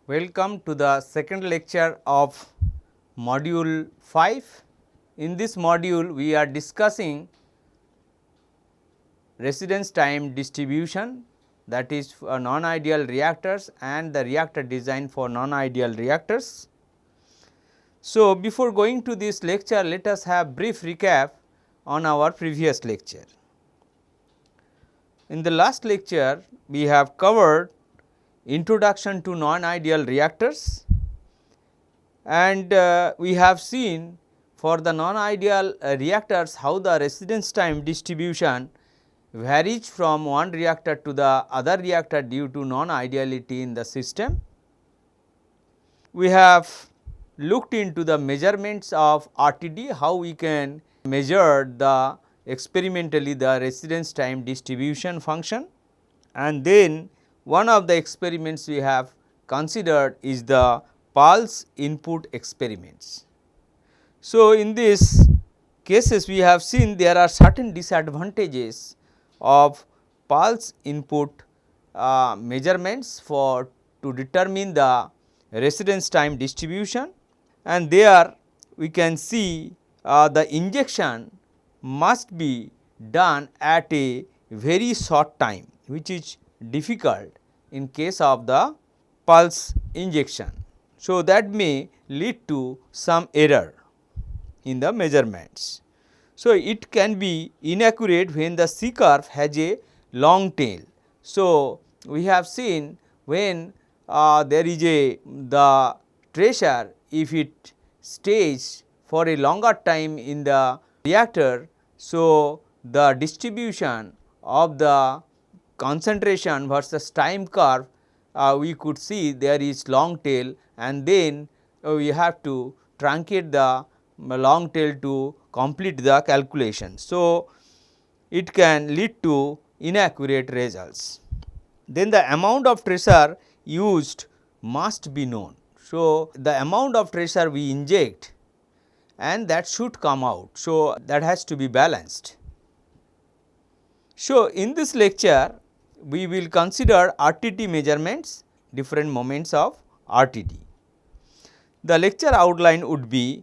Welcome to the second lecture of module 5. In this module, we are discussing residence time distribution, that is for non-ideal reactors and the reactor design for non-ideal reactors. So, before going to this lecture, let us have brief recap on our previous lecture. In the last lecture, we have covered introduction to non-ideal reactors, and we have seen for the non-ideal reactors how the residence time distribution varies from one reactor to the other reactor due to non-ideality in the system. We have looked into the measurements of RTD, how we can measure the experimentally the residence time distribution function, and then one of the experiments we have considered is the pulse input experiments. So, in these cases we have seen there are certain disadvantages of pulse input measurements for to determine the residence time distribution, and there we can see the injection must be done at a very short time, which is difficult in case of the pulse injection. So, that may lead to some error in the measurements. So, it can be inaccurate when the C curve has a long tail. So, we have seen when there is a the tracer, if it stays for a longer time in the reactor. So, the distribution of the concentration versus time curve we could see there is long tail, and then we have to truncate the long tail to complete the calculation. So, it can lead to inaccurate results. Then the amount of tracer used must be known. So, the amount of tracer we inject and that should come out. So, that has to be balanced. So, in this lecture we will consider RTD measurements, different moments of RTD. The lecture outline would be,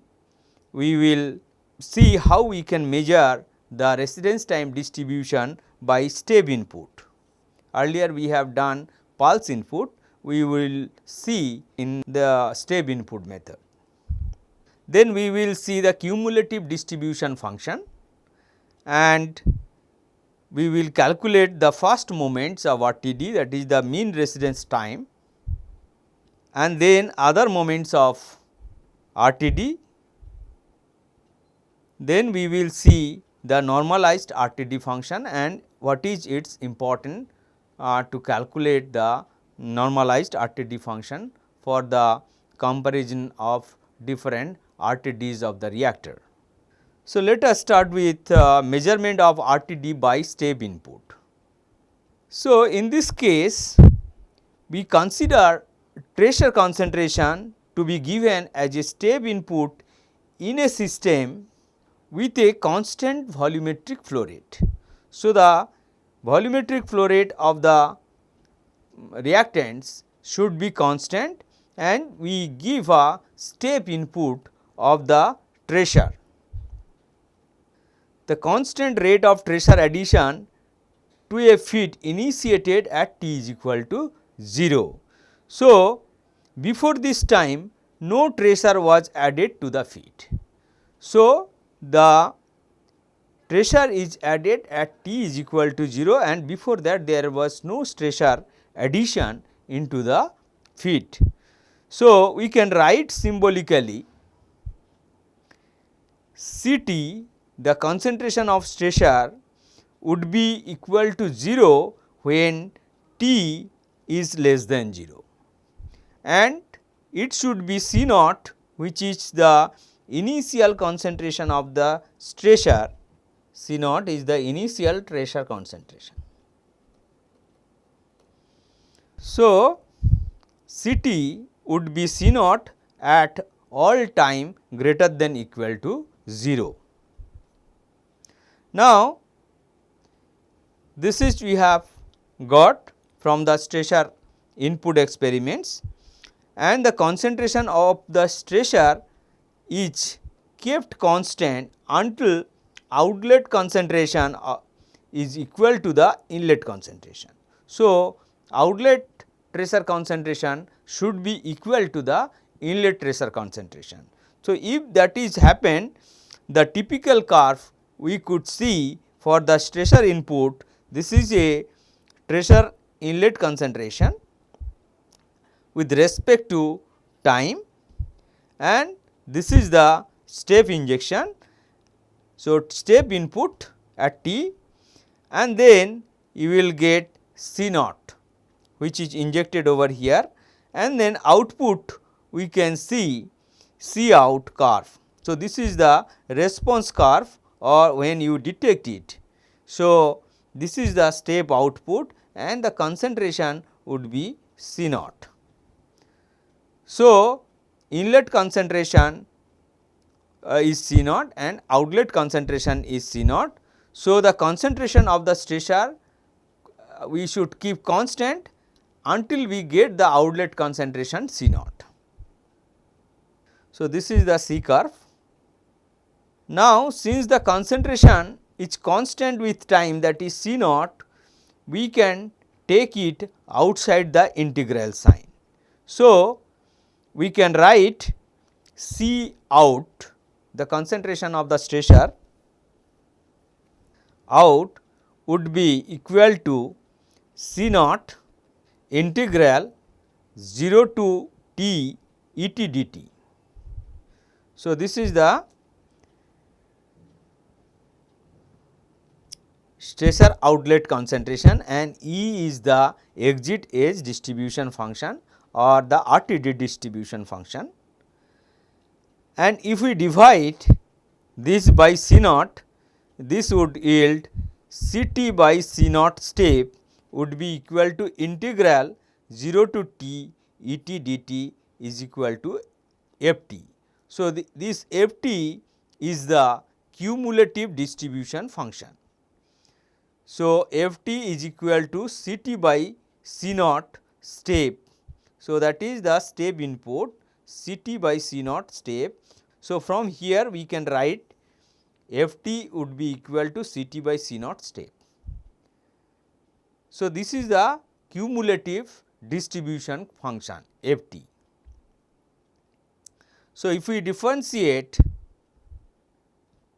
we will see how we can measure the residence time distribution by step input. Earlier we have done pulse input, we will see in the step input method. Then we will see the cumulative distribution function, and we will calculate the first moments of RTD, that is the mean residence time, and then other moments of RTD. Then we will see the normalized RTD function and what is its important to calculate the normalized RTD function for the comparison of different RTDs of the reactor. So, let us start with measurement of RTD by step input. So, in this case we consider tracer concentration to be given as a step input in a system with a constant volumetric flow rate. So, the volumetric flow rate of the reactants should be constant, and we give a step input of the tracer. The constant rate of tracer addition to a feed initiated at t is equal to 0. So, before this time no tracer was added to the feed. So, the tracer is added at t is equal to 0, and before that there was no tracer addition into the feed. So, we can write symbolically Ct, the concentration of tracer would be equal to 0 when t is less than 0, and it should be C naught, which is the initial concentration of the tracer. C naught is the initial tracer concentration. So, Ct would be C naught at all time greater than equal to 0. Now, this is we have got from the tracer input experiments, and the concentration of the stressor is kept constant until outlet concentration is equal to the inlet concentration. So, outlet pressure concentration should be equal to the inlet pressure concentration. So, if that is happened, the typical curve we could see for the stressor input, this is a pressure inlet concentration with respect to time, and this is the step injection. So, step input at t, and then you will get C naught which is injected over here, and then output we can see C out curve. So, this is the response curve or when you detect it. So, this is the step output and the concentration would be C naught. So, inlet concentration is C naught and outlet concentration is C naught. So, the concentration of the stressor we should keep constant until we get the outlet concentration C naught. So, this is the C curve. Now, since the concentration is constant with time, that is C naught, we can take it outside the integral sign. So, we can write C out, the concentration of the stressor out would be equal to C naught integral 0 to t et dt. So, this is the stressor outlet concentration and E is the exit edge distribution function or the RTD distribution function. And if we divide this by C naught, this would yield Ct by C naught step would be equal to integral 0 to t et dt is equal to Ft. So, this Ft is the cumulative distribution function. So, Ft is equal to Ct by C naught step. So, that is the step input Ct by C naught step. So, from here we can write Ft would be equal to Ct by C naught step. So, this is the cumulative distribution function Ft. So, if we differentiate,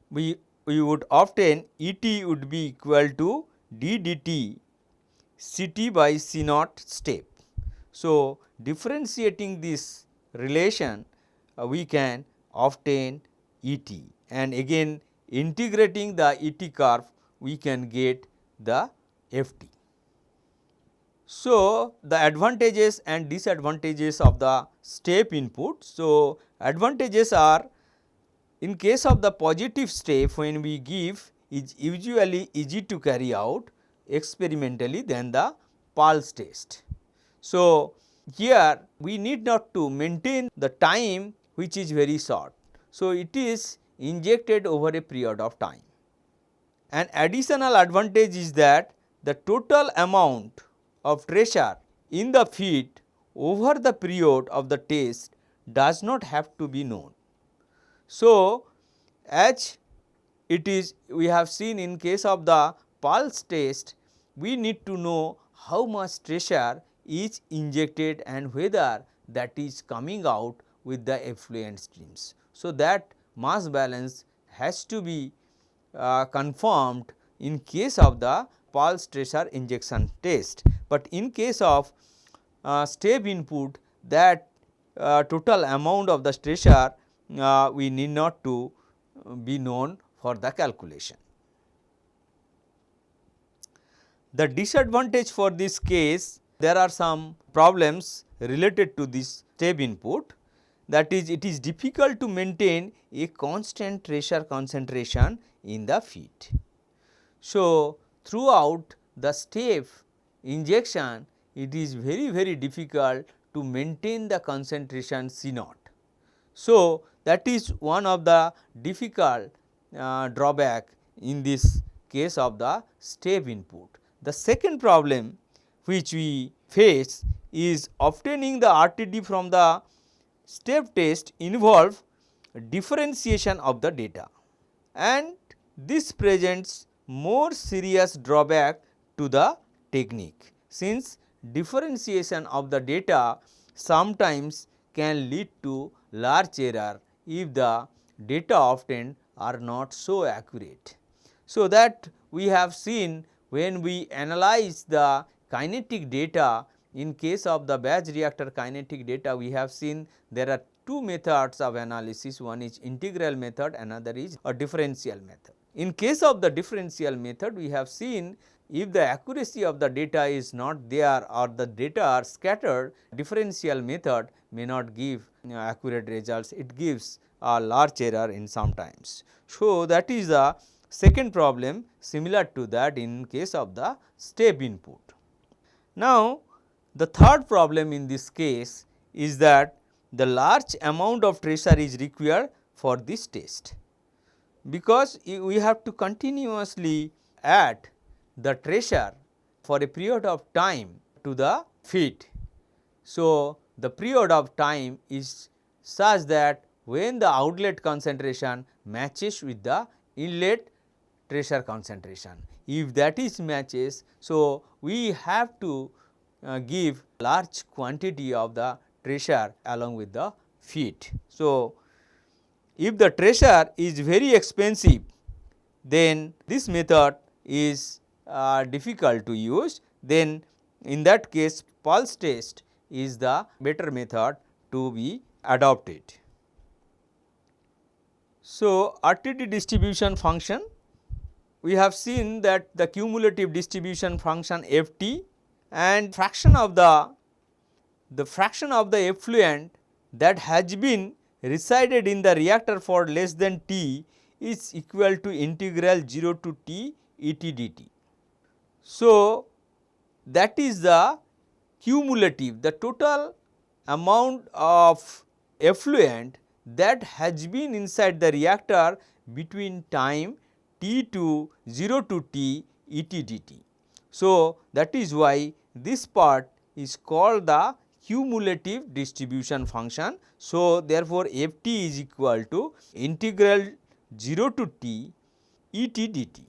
we would obtain Et would be equal to d dt Ct by C naught step. So, differentiating this relation we can obtain Et, and again integrating the Et curve we can get the Ft. So, the advantages and disadvantages of the step input. So, advantages are, in case of the positive step, when we give, is usually easy to carry out experimentally than the pulse test. So, here we need not to maintain the time which is very short. So, it is injected over a period of time. An additional advantage is that the total amount of pressure in the feet over the period of the test does not have to be known. So, as it is, we have seen in case of the pulse test, we need to know how much pressure is injected and whether that is coming out with the effluent streams. So, that mass balance has to be confirmed in case of the pulse pressure injection test, but in case of step input, that total amount of the stressor we need not to be known for the calculation. The disadvantage for this case, there are some problems related to this step input, that is, it is difficult to maintain a constant pressure concentration in the feet. So, throughout the step injection, it is very difficult to maintain the concentration C naught. So, that is one of the difficult drawback in this case of the step input. The second problem which we face is obtaining the RTD from the step test involve differentiation of the data, and this presents more serious drawback to the technique, since differentiation of the data sometimes can lead to large error if the data obtained are not so accurate. So, that we have seen when we analyze the kinetic data. In case of the batch reactor kinetic data, we have seen there are two methods of analysis, one is integral method, another is a differential method. In case of the differential method, we have seen if the accuracy of the data is not there or the data are scattered, differential method may not give accurate results, it gives a large error in sometimes. So, that is the second problem similar to that in case of the step input. Now, the third problem in this case is that the large amount of tracer is required for this test, because we have to continuously add the tracer for a period of time to the feed. So, the period of time is such that when the outlet concentration matches with the inlet tracer concentration, if that is matches, so we have to give large quantity of the tracer along with the feed. So, if the tracer is very expensive, then this method is difficult to use, then in that case pulse test is the better method to be adopted. So, RTD distribution function, we have seen that the cumulative distribution function Ft and fraction of the fraction of the effluent that has been resided in the reactor for less than t is equal to integral 0 to t et dt. So, that is the cumulative, the total amount of effluent that has been inside the reactor between time t to 0 to t et dt. So, that is why this part is called the cumulative distribution function. So, therefore, f t is equal to integral 0 to t et dt,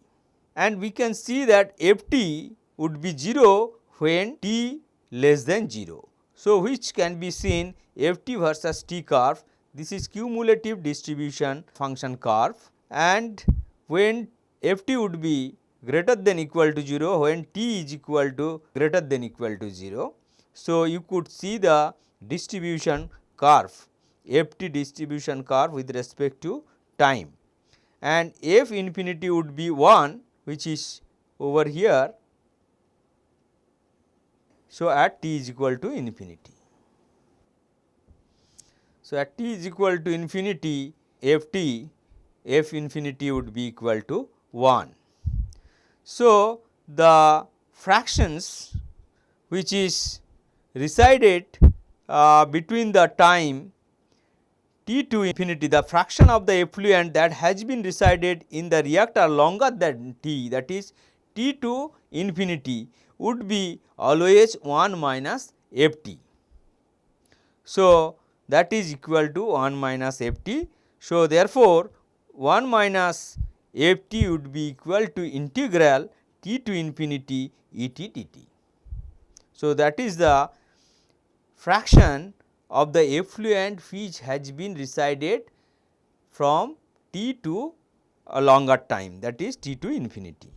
and we can see that f t would be 0 when t less than 0. So, which can be seen f t versus t curve, this is cumulative distribution function curve, and when f t would be greater than equal to 0 when t is equal to greater than equal to 0. So, you could see the distribution curve, f t distribution curve with respect to time, and f infinity would be 1, which is over here. So, at t is equal to infinity. So, at t is equal to infinity, f infinity would be equal to 1. So, the fractions which is resided between the time t to infinity, the fraction of the effluent that has been resided in the reactor longer than t, that is t to infinity, would be always 1 minus f t. So, that is equal to 1 minus f t. So, therefore, 1 minus f t would be equal to integral t to infinity et dt. So, that is the fraction of the effluent which has been resided from t to a longer time, that is t to infinity.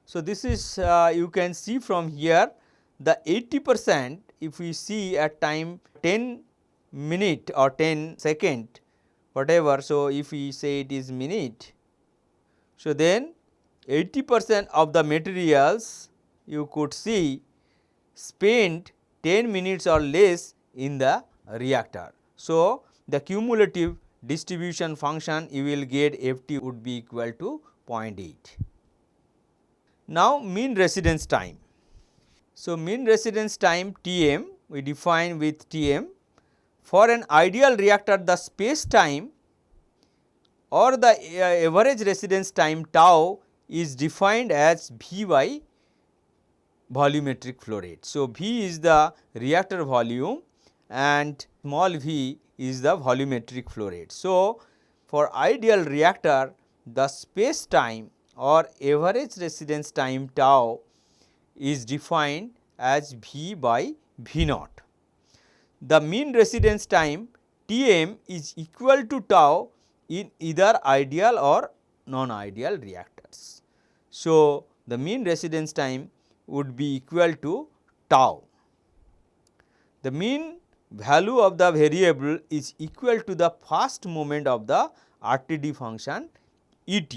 So, this is you can see from here the 80%, if we see at time 10 minute or 10 second whatever. So, if we say it is minute, so then 80% of the materials you could see spent 10 minutes or less in the reactor. So, the cumulative distribution function you will get f t would be equal to 0.8. Now, mean residence time. So, mean residence time T m we define with T m. For an ideal reactor, the space time or the average residence time tau is defined as V by volumetric flow rate. So, V is the reactor volume and small v is the volumetric flow rate. So, for ideal reactor, the space time or average residence time tau is defined as V by V naught. The mean residence time Tm is equal to tau in either ideal or non-ideal reactors. So, the mean residence time would be equal to tau. The mean value of the variable is equal to the first moment of the RTD function Et.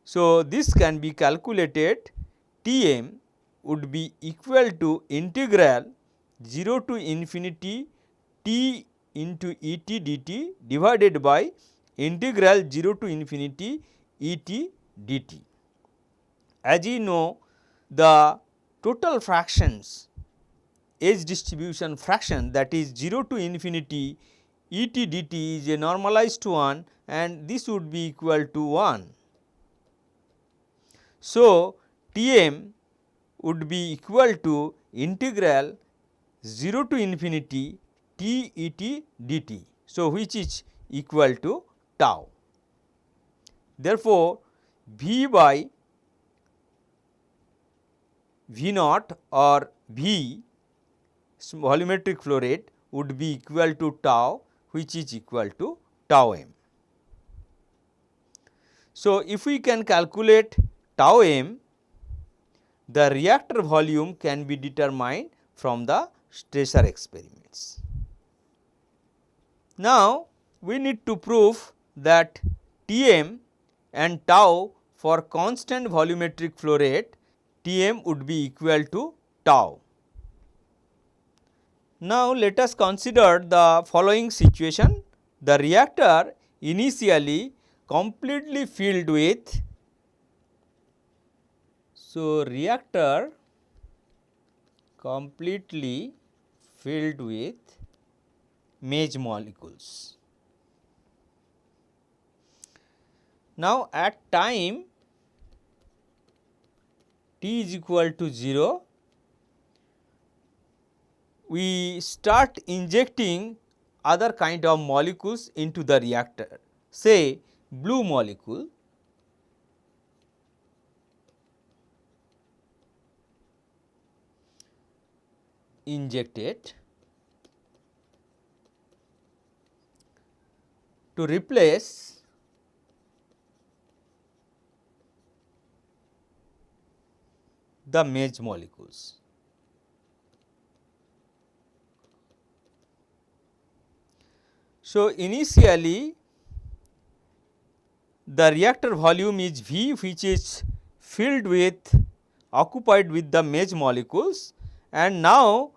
So, this can be calculated. Tm would be equal to integral 0 to infinity T into Et dt divided by integral 0 to infinity Et dt. As you know, the total fractions age distribution fraction, that is 0 to infinity Et dt is a normalized one and this would be equal to 1. So, Tm would be equal to integral 0 to infinity T Et dt. So, which is equal to tau. Therefore, V by V naught or V volumetric flow rate would be equal to tau, which is equal to tau m. So, if we can calculate tau m, the reactor volume can be determined from the stressor experiments. Now, we need to prove that Tm and tau for constant volumetric flow rate, Tm would be equal to tau. Now, let us consider the following situation. The reactor initially completely filled with, so reactor completely filled with mage molecules. Now, at time t is equal to 0, we start injecting other kind of molecules into the reactor, say blue molecule, injected to replace the mage molecules. So, initially the reactor volume is V, which is filled with occupied with the mage molecules, and now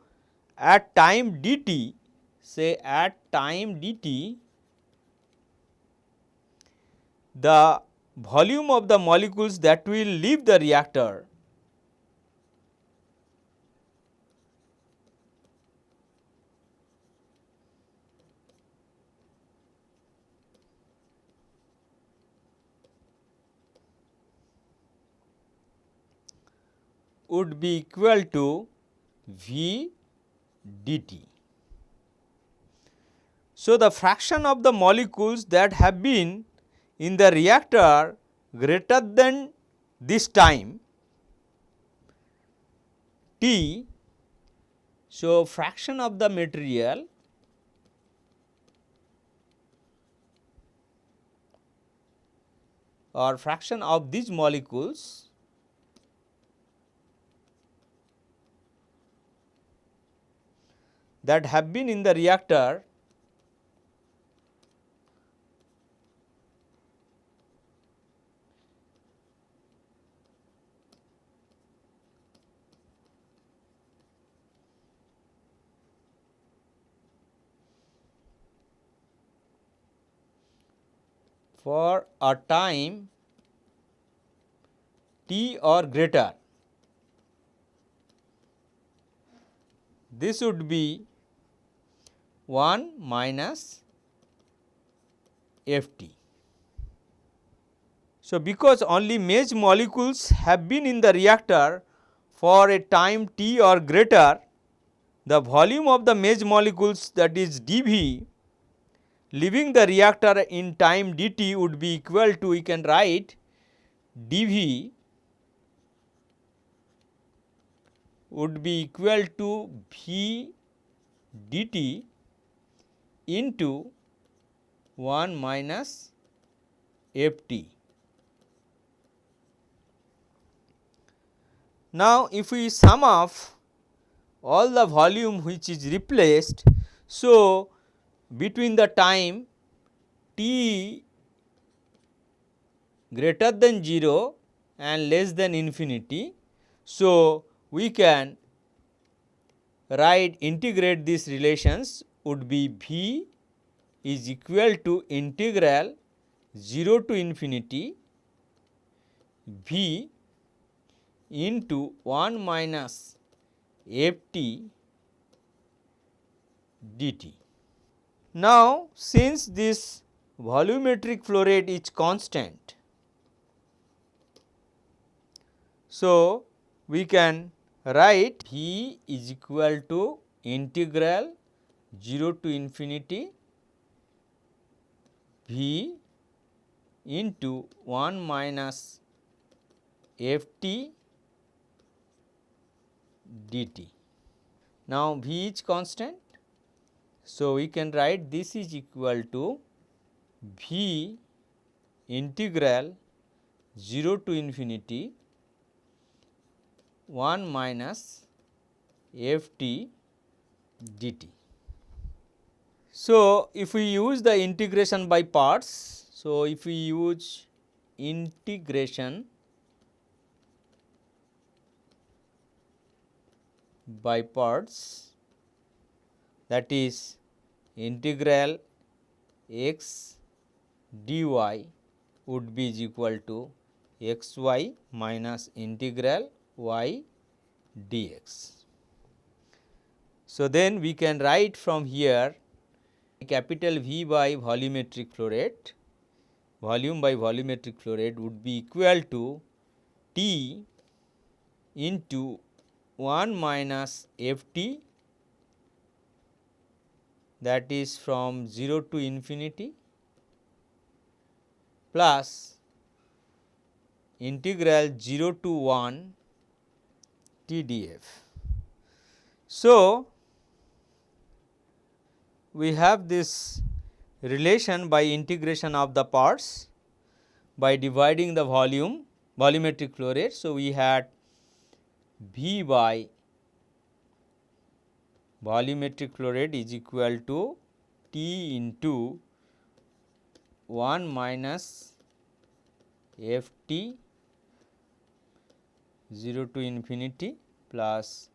at time dt, say at time dt, the volume of the molecules that will leave the reactor would be equal to V dt. So, the fraction of the molecules that have been in the reactor greater than this time t, so fraction of the material or fraction of these molecules that have been in the reactor for a time t or greater, this would be 1 minus F t. So, because only mage molecules have been in the reactor for a time t or greater, the volume of the mesh molecules, that is dV, leaving the reactor in time dt would be equal to, we can write dV would be equal to V dt into 1 minus Ft. Now, if we sum up all the volume which is replaced, so between the time t greater than 0 and less than infinity, so we can write integrate these relations would be V is equal to integral 0 to infinity V into 1 minus Ft dt. Now, since this volumetric flow rate is constant, so we can write V is equal to integral 0 to infinity V into 1 minus Ft dt. Now, V is constant, so we can write this is equal to V integral 0 to infinity 1 minus Ft dt. So, if we use the integration by parts, so if we use integration by parts, that is integral x dy would be is equal to xy minus integral y dx. So, then we can write from here capital V by volumetric flow rate, volume by volumetric flow rate would be equal to T into 1 minus Ft, that is from 0 to infinity, plus integral 0 to 1 T df. So, we have this relation by integration of the parts by dividing the volumetric flow rate. So, we had V by volumetric flow rate is equal to T into 1 minus Ft 0 to infinity plus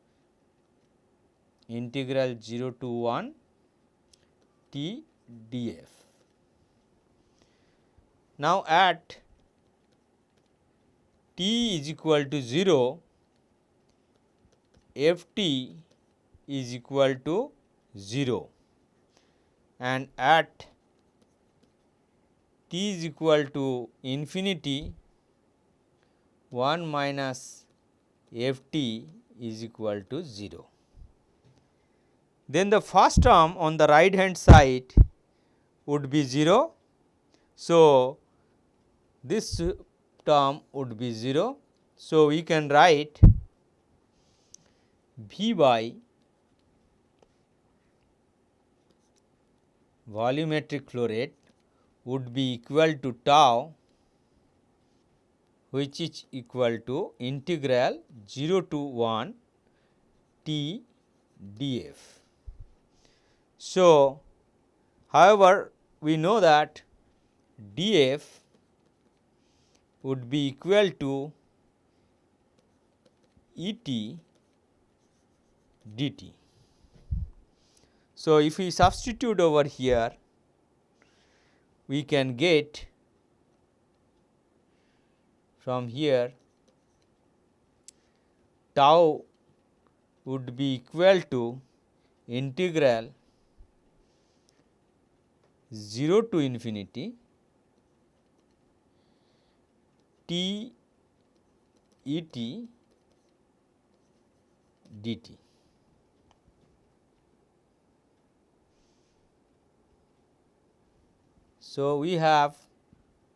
integral 0 to 1 T df. Now, at T is equal to 0, Ft is equal to 0, and at T is equal to infinity 1 minus Ft is equal to 0. Then the first term on the right hand side would be 0. So, this term would be 0. So, we can write V by volumetric flow rate would be equal to tau, which is equal to integral 0 to 1 T df. So, however, we know that df would be equal to Et dt. So, if we substitute over here, we can get from here tau would be equal to integral 0 to infinity T Et dt. So, we have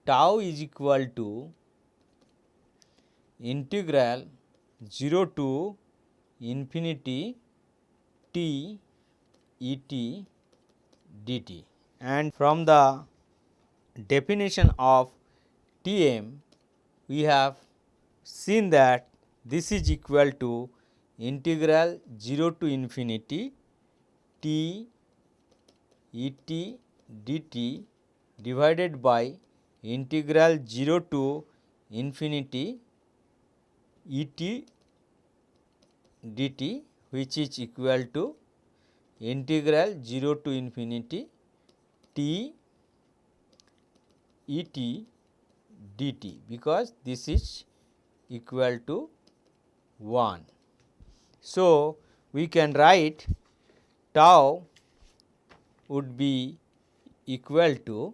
tau is equal to integral 0 to infinity t e t dt, and from the definition of T m we have seen that this is equal to integral 0 to infinity t e t dt divided by integral 0 to infinity e t dt, which is equal to integral 0 to infinity t e t dt, because this is equal to 1. So, we can write tau would be equal to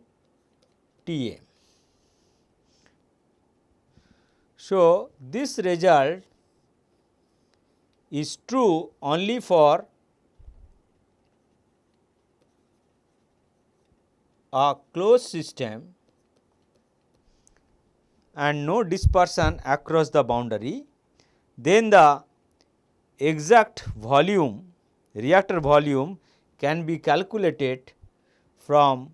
T m. So, this result is true only for a closed system and no dispersion across the boundary. Then the exact volume, reactor volume, can be calculated from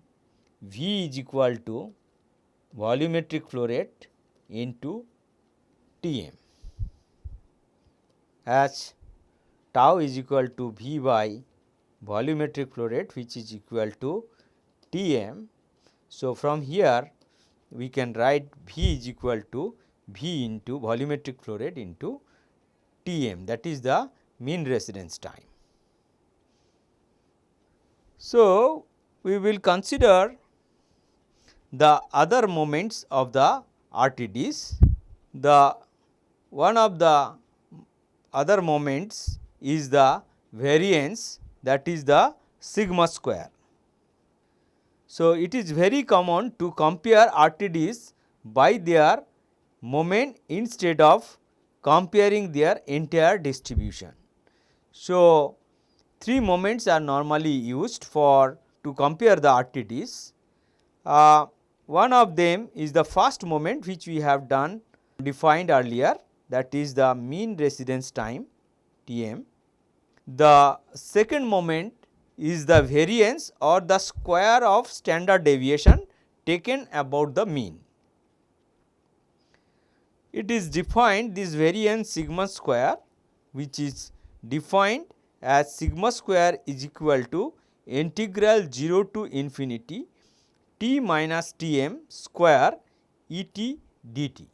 V is equal to volumetric flow rate into T m, as tau is equal to V by volumetric flow rate, which is equal to T m. So, from here we can write V is equal to V into volumetric flow rate into T m, that is the mean residence time. So, we will consider the other moments of the RTDs. The one of the other moments is the variance, that is the sigma square. So, it is very common to compare RTDs by their moment instead of comparing their entire distribution. So, three moments are normally used for to compare the RTDs. One of them is the first moment, which we have defined earlier, that is the mean residence time T m. The second moment is the variance or the square of standard deviation taken about the mean. It is defined, this variance sigma square, which is defined as sigma square is equal to integral 0 to infinity t minus T m square E t dt.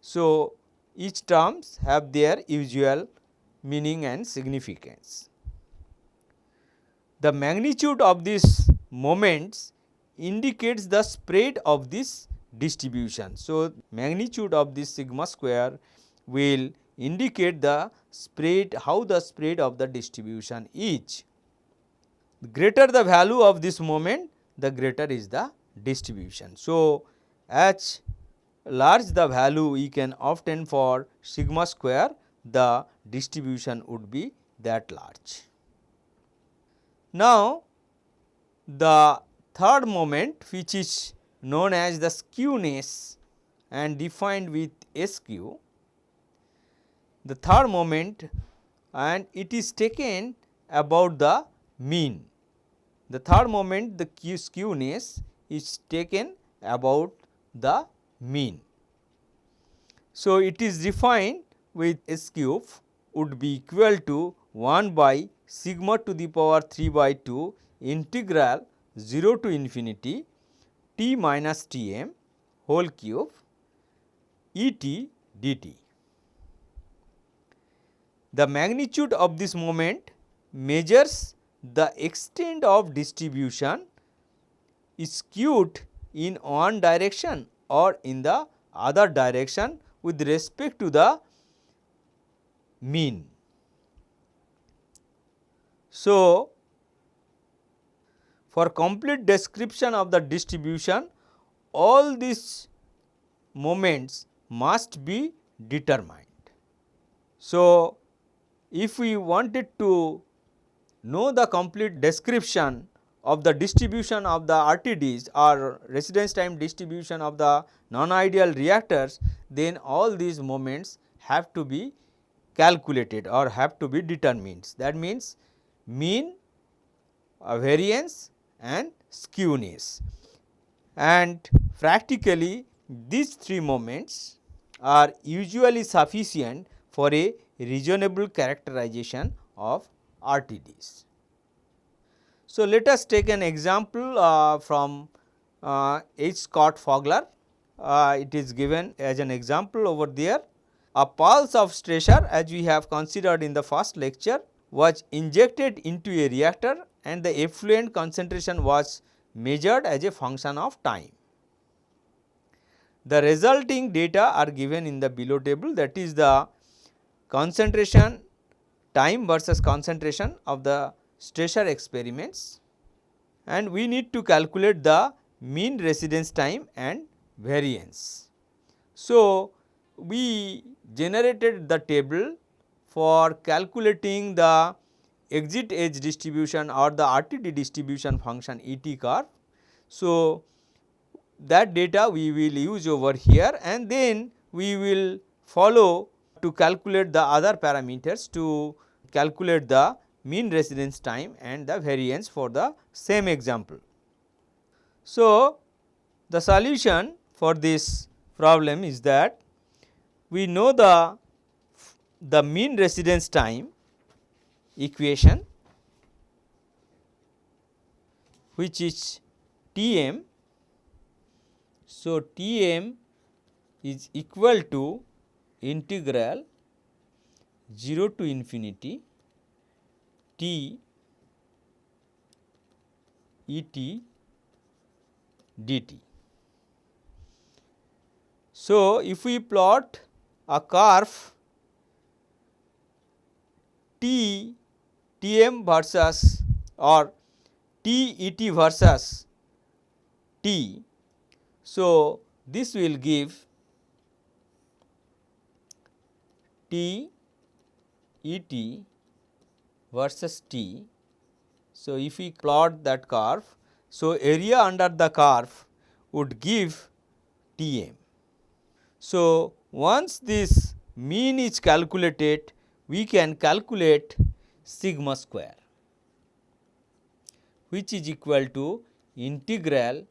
So, each terms have their usual meaning and significance. The magnitude of these moments indicates the spread of this distribution. So, magnitude of this sigma square will indicate the spread, how the spread of the distribution is. The greater the value of this moment, the greater is the distribution. So, as large the value we can obtain for sigma square, the distribution would be that large. Now, the third moment, which is known as the skewness and defined with SQ, the third moment, and it is taken about the mean. The third moment, the skewness is taken about the mean. So, it is defined with S cube would be equal to 1 by sigma to the power 3 by 2 integral 0 to infinity t minus T m whole cube E t dt. The magnitude of this moment measures the extent of distribution is skewed in one direction or in the other direction with respect to the mean. So, for complete description of the distribution, all these moments must be determined. So, if we wanted to know the complete description of the distribution of the RTDs or residence time distribution of the non-ideal reactors, then all these moments have to be calculated or have to be determined. That means, mean, variance and skewness, and practically these three moments are usually sufficient for a reasonable characterization of RTDs. So, let us take an example from H. Scott Fogler. It is given as an example over there. A pulse of stressor, as we have considered in the first lecture, was injected into a reactor and the effluent concentration was measured as a function of time. The resulting data are given in the below table, that is the concentration time versus concentration of the stressor experiments, and we need to calculate the mean residence time and variance. So, we generated the table for calculating the exit edge distribution or the RTD distribution function ET curve. So, that data we will use over here, and then we will follow to calculate the other parameters to calculate the mean residence time and the variance for the same example. So, the solution for this problem is that we know the mean residence time equation, which is Tm. So, Tm is equal to integral 0 to infinity T Et dt. So, if we plot a curve Tm versus or Tet versus T, so this will give T Et versus T. So, if we plot that curve, so area under the curve would give Tm. So, once this mean is calculated, we can calculate sigma square, which is equal to integral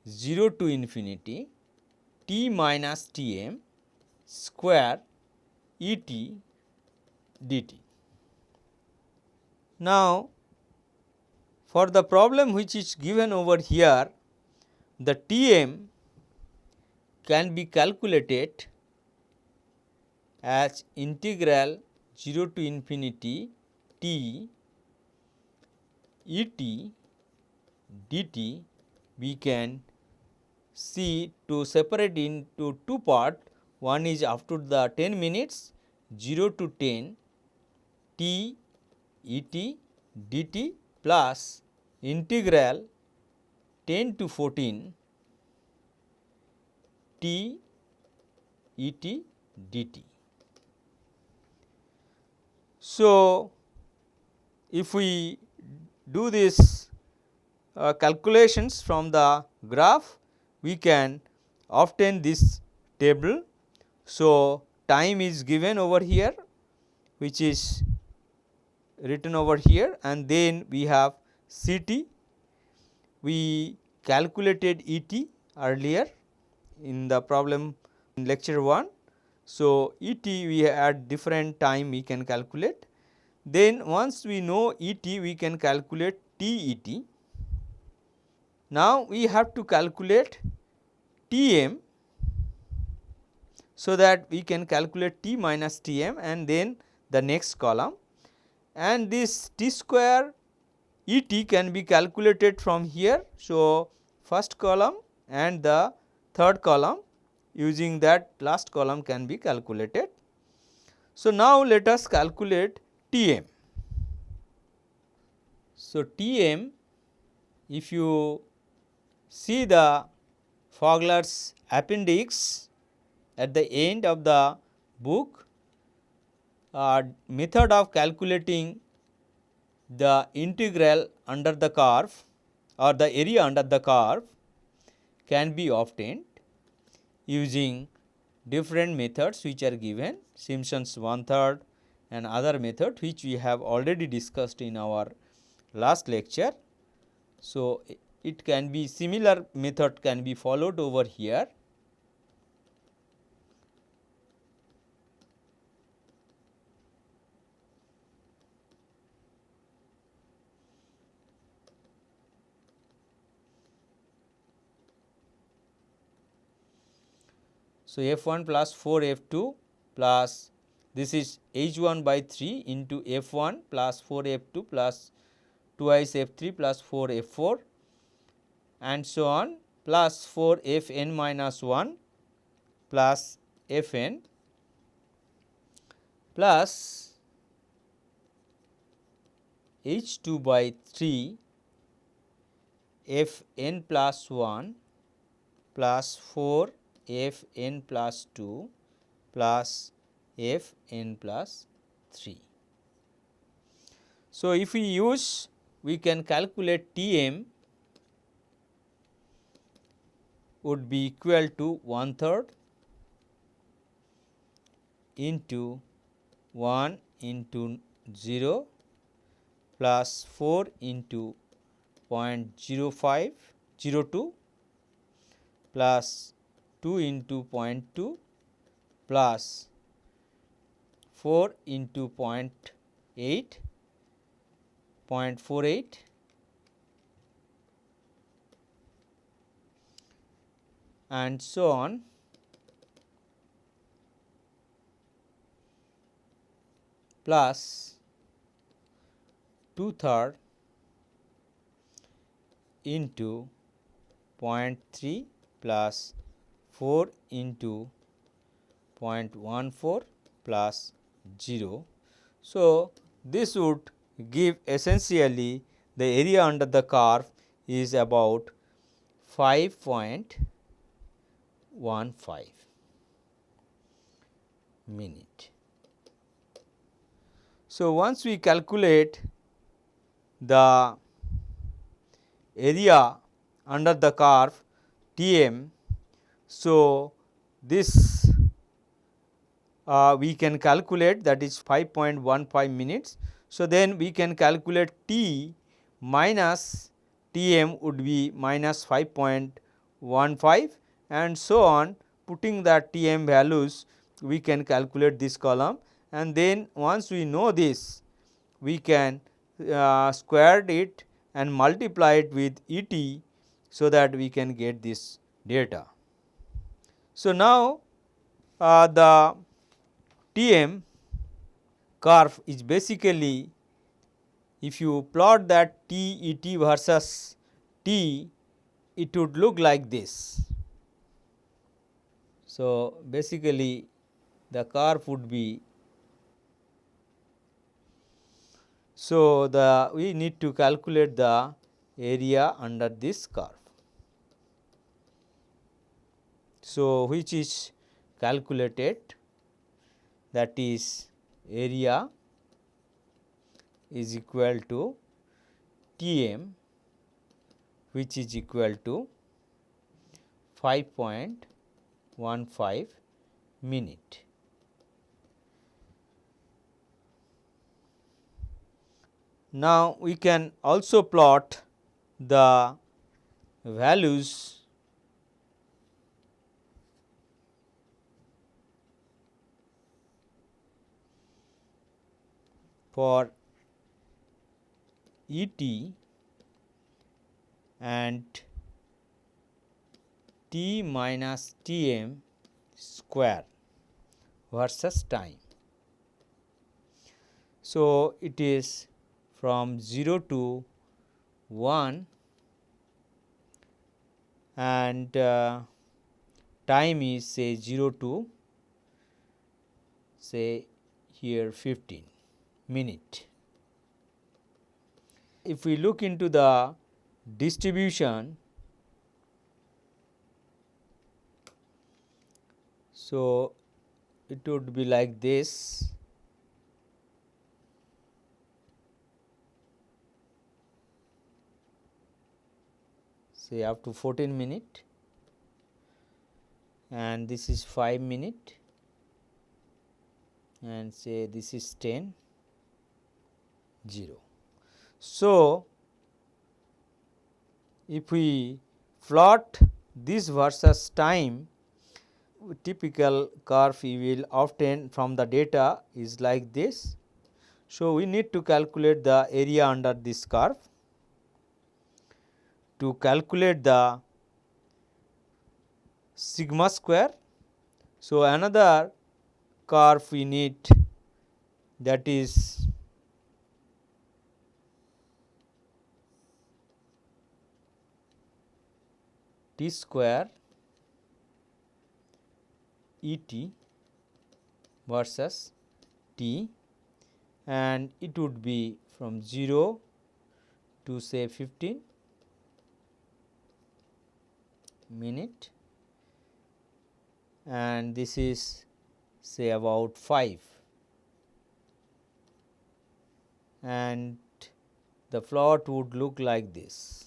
0 to infinity T minus Tm square Et dt. Now, for the problem which is given over here, the Tm can be calculated as integral 0 to infinity T Et dt. We can see to separate into two parts. One is after the 10 minutes 0 to 10 T Et dt plus integral 10 to 14 T Et dt. So, if we do this calculations from the graph, we can obtain this table. So, time is given over here, which is written over here, and then we have Ct. We calculated Et earlier in the problem in lecture 1. So, Et we had different time we can calculate. Then once we know Et, we can calculate Tet. Now, we have to calculate Tm, so that we can calculate T minus Tm and then the next column, and this T square Et can be calculated from here. So, first column and the third column using that last column can be calculated. So, now let us calculate Tm. So, Tm, if you see the Fogler's appendix at the end of the book, method of calculating the integral under the curve or the area under the curve can be obtained using different methods which are given, Simpson's one-third and other method which we have already discussed in our last lecture. So, it can be similar method can be followed over here. So, f1 plus 4 f2 plus this is h1 by 3 into f1 plus 4 f2 plus twice f3 plus 4 f4 and so on plus 4 fn minus 1 plus fn plus h2 by 3 fn plus 1 plus 4 fn plus 2 plus fn plus 3. So, if we use, we can calculate Tm would be equal to 1/3 into 1 into 0 plus 4 into 0.0502 plus 2 into 0.2 plus 4 into 0.48 and so on plus 2/3 into 0.3 plus 4 into 0.14 plus 0. So, this would give essentially the area under the curve is about 5.15 minute. So, once we calculate the area under the curve Tm, so this we can calculate, that is 5.15 minutes. So, then we can calculate T minus Tm would be minus 5.15 and so on, putting the Tm values we can calculate this column, and then once we know this we can square it and multiply it with Et, so that we can get this data. So, now the Tm curve is basically, if you plot that T Et versus T, it would look like this. So, basically the curve would be, so we need to calculate the area under this curve. So, which is calculated, that is area is equal to Tm, which is equal to 5.15 minute. Now, we can also plot the values for Et and T minus Tm square versus time. So, it is from 0 to 1 and time is say 0 to say here 15 minute. If we look into the distribution, so it would be like this. say up to 14 minute, and this is 5 minute, and say this is 10 0. So, if we plot this versus time, typical curve we will obtain from the data is like this. So, we need to calculate the area under this curve. To calculate the sigma square, so another curve we need, that is t square E t versus t, and it would be from 0 to say 15 minute, and this is say about 5, and the plot would look like this.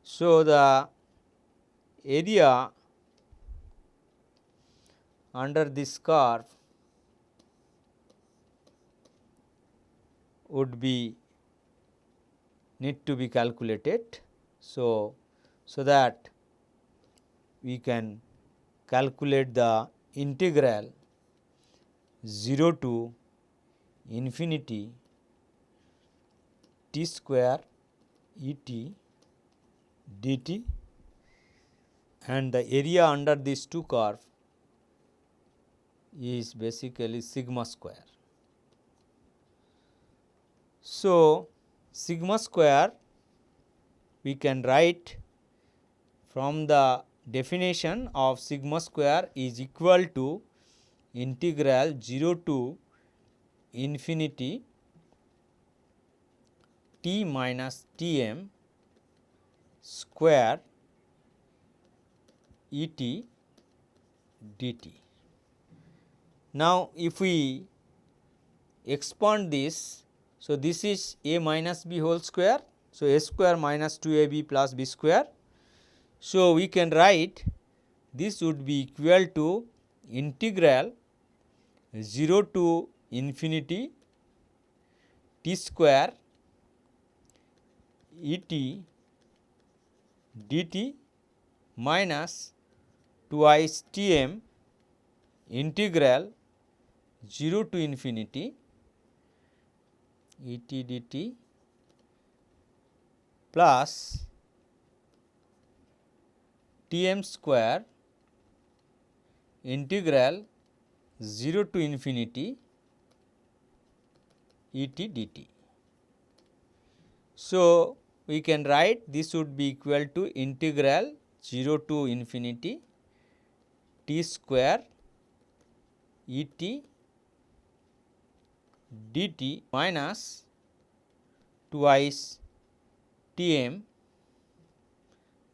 So, the area under this curve would be need to be calculated. So, that we can calculate the integral 0 to infinity t square E t dt, and the area under these two curve is basically sigma square. So, sigma square we can write from the definition of sigma square is equal to integral 0 to infinity t minus T m square E t dt. Now, if we expand this, so this is a minus b whole square. So, a square minus 2ab plus b square. So, we can write this would be equal to integral 0 to infinity t square E t dt minus twice T m integral 0 to infinity E t dt plus T m square integral 0 to infinity E t dt. So, we can write this would be equal to integral 0 to infinity t square E t dt minus twice T m,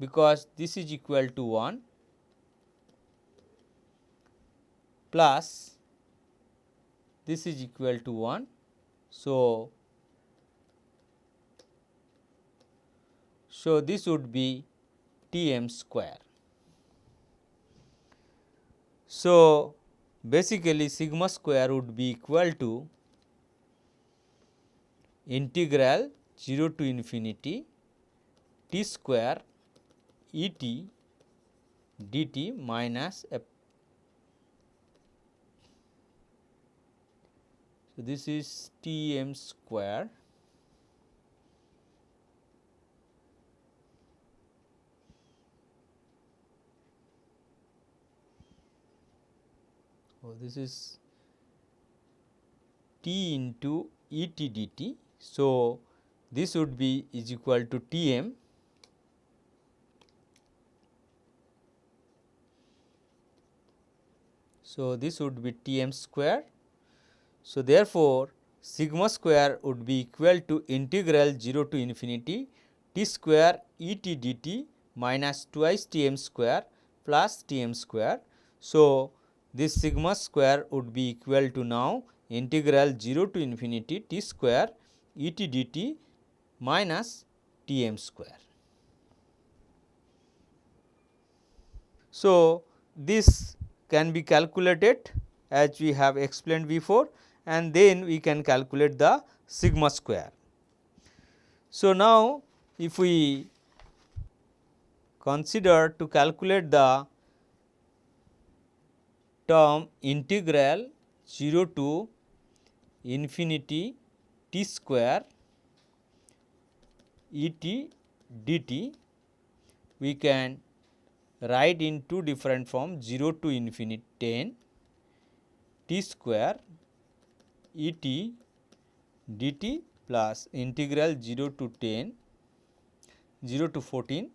because this is equal to 1, plus this is equal to 1. So, this would be T m square. So, basically sigma square would be equal to integral 0 to infinity t square E t dt minus f. So, this is T m square this is t into E t dt. So, this would be is equal to T m. So, this would be T m square. So, therefore, sigma square would be equal to integral 0 to infinity t square E t dt minus twice T m square plus T m square. So, this sigma square would be equal to now integral 0 to infinity t square E t dt minus T m square. So, this can be calculated as we have explained before, and then we can calculate the sigma square. So, now if we consider to calculate the term integral 0 to infinity t square E t dt, we can write in two different forms 0 to infinity 10 t square E t dt plus integral 0 to 10 0 to 14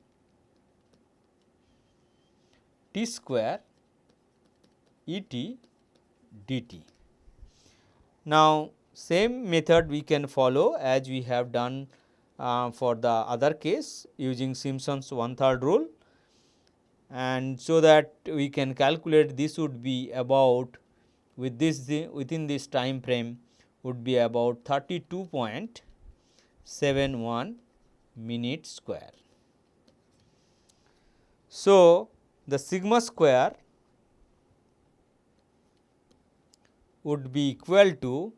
t square E t dt. Now, same method we can follow as we have done for the other case using Simpson's 1/3 rule, and so that we can calculate this would be about with this within this time frame would be about 32.71 minute square. So, the sigma square would be equal to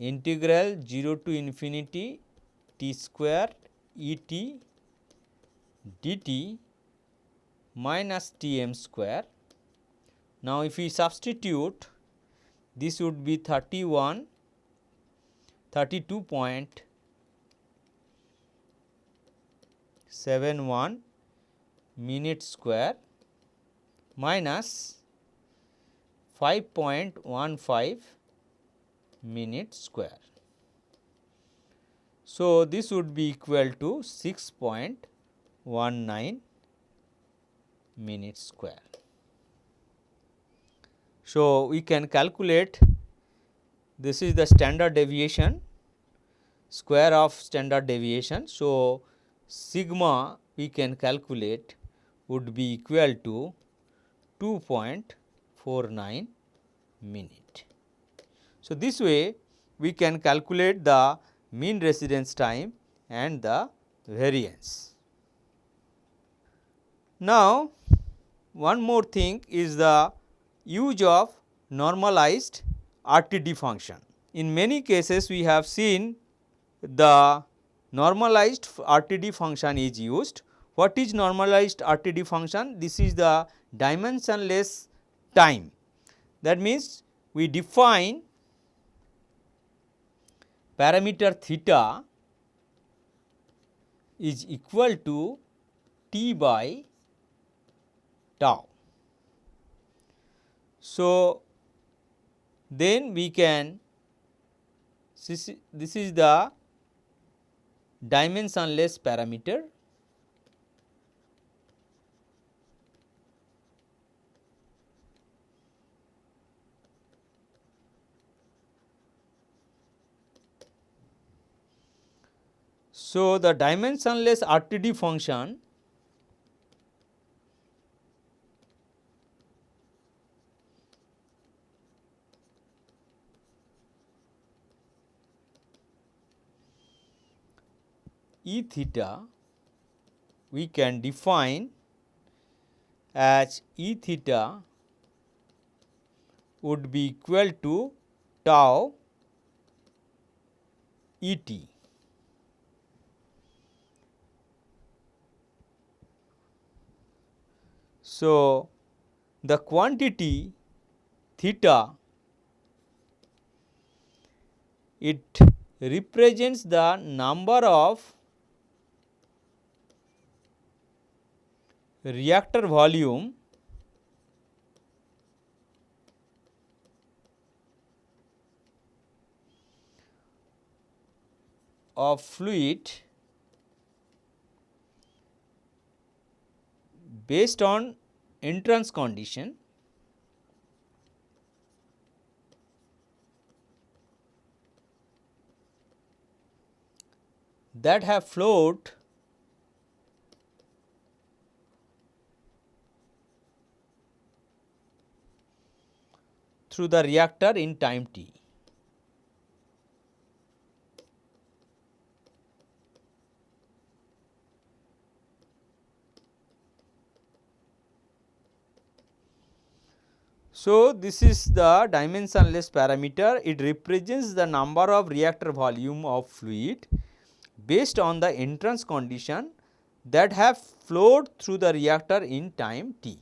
integral 0 to infinity t square E t dt minus T m square. Now, if we substitute, this would be 32.71 minute square minus 5.15 minute square. So, this would be equal to 6.19 minute square. So, we can calculate, this is the standard deviation, square of standard deviation. So, sigma we can calculate would be equal to 2.49 minute. So, this way we can calculate the mean residence time and the variance. Now, one more thing is the use of normalized RTD function. In many cases we have seen the normalized RTD function is used. What is normalized RTD function? This is the dimensionless time. That means, we define parameter theta is equal to t by tau. So, then we can, this is the dimensionless parameter. So, the dimensionless RTD function E theta we can define as E theta would be equal to tau E t. So, the quantity theta, it represents the number of reactor volume of fluid based on entrance condition that have flowed through the reactor in time t. So, this is the dimensionless parameter. It represents the number of reactor volume of fluid based on the entrance condition that have flowed through the reactor in time t.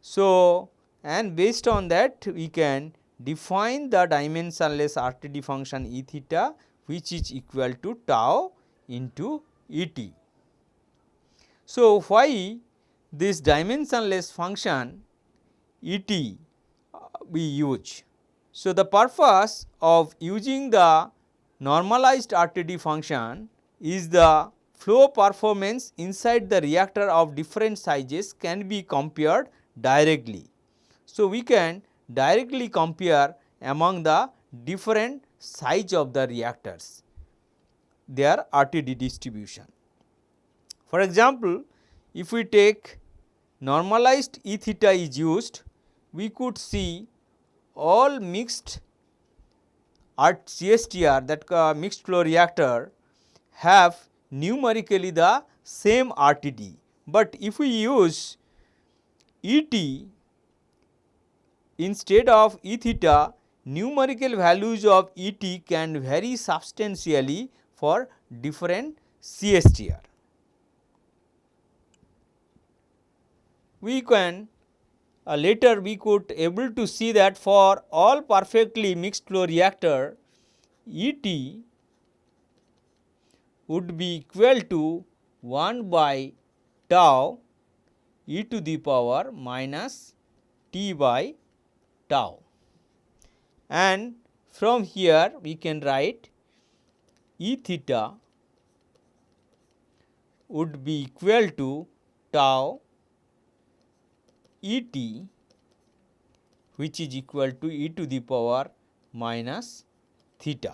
So, and based on that we can define the dimensionless RTD function E theta, which is equal to tau into E t. So, why this dimensionless function E t we use? So, the purpose of using the normalized RTD function is the flow performance inside the reactor of different sizes can be compared directly. So, we can directly compare among the different size of the reactors, their RTD distribution. For example, if we take normalized E theta is used, we could see all mixed CSTR, that mixed flow reactor, have numerically the same RTD, but if we use ET instead of E theta, numerical values of ET can vary substantially for different CSTR. We can later we could able to see that for all perfectly mixed flow reactor, ET would be equal to 1 by tau e to the power minus t by tau, and from here we can write E theta would be equal to tau E t, which is equal to e to the power minus theta.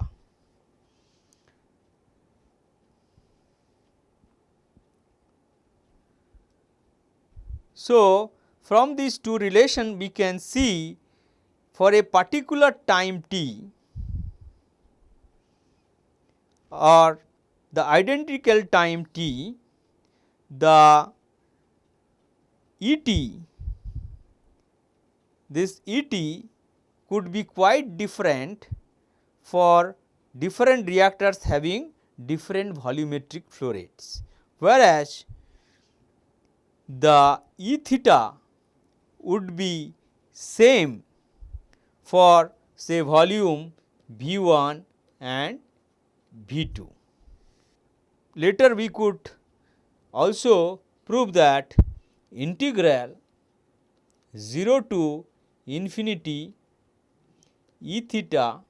So, from these two relations we can see for a particular time t or the identical time t, the E t, this E t could be quite different for different reactors having different volumetric flow rates, whereas the E theta would be same for say volume V 1 and V 2. Later we could also prove that integral 0 to infinity E theta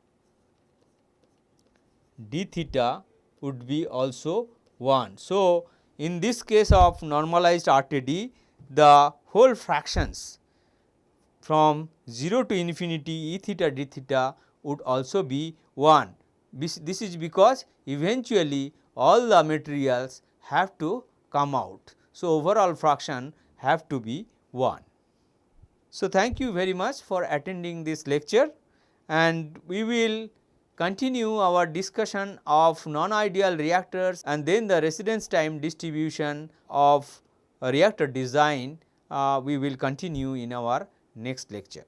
d theta would be also 1. So, in this case of normalized RTD, the whole fractions from 0 to infinity E theta d theta would also be 1. This is because eventually all the materials have to come out. So, overall fraction have to be 1. So, thank you very much for attending this lecture, and we will continue our discussion of non-ideal reactors and then the residence time distribution of reactor design. We will continue in our next lecture.